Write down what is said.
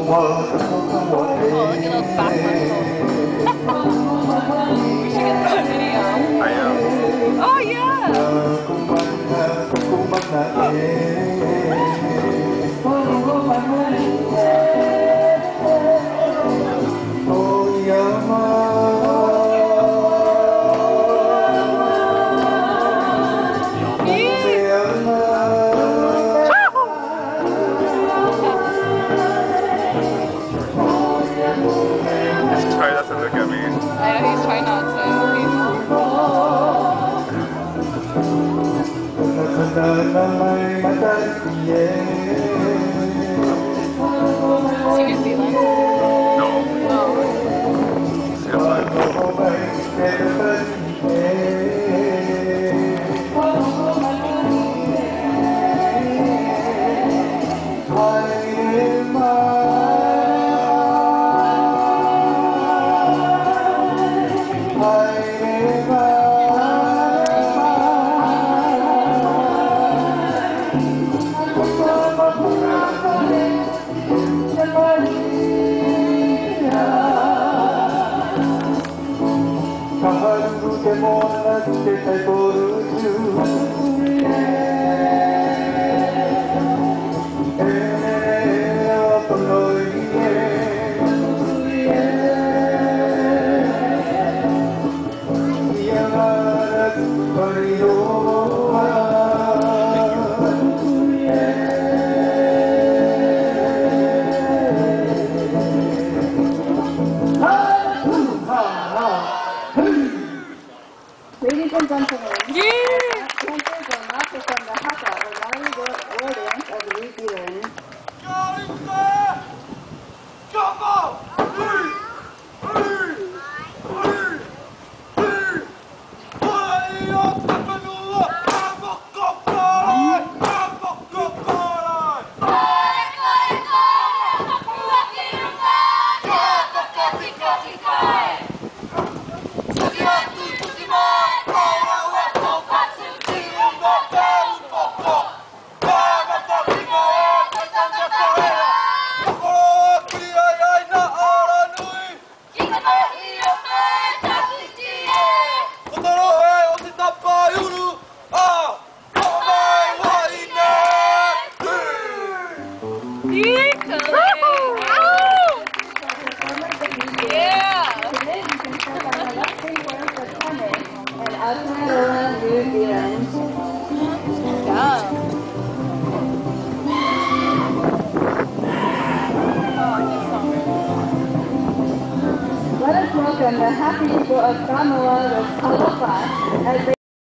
look at those back muscles. We should get that video. I am. Oh yeah! Try not to look at me. I know he's trying not to. Is he New Zealand? No. No. Scotland. Ladies and gentlemen, Yeah! dancers will not perform the haka or Maori war dance of New Zealand. New Zealand. Let us welcome the happy people of Samoa with aloha as they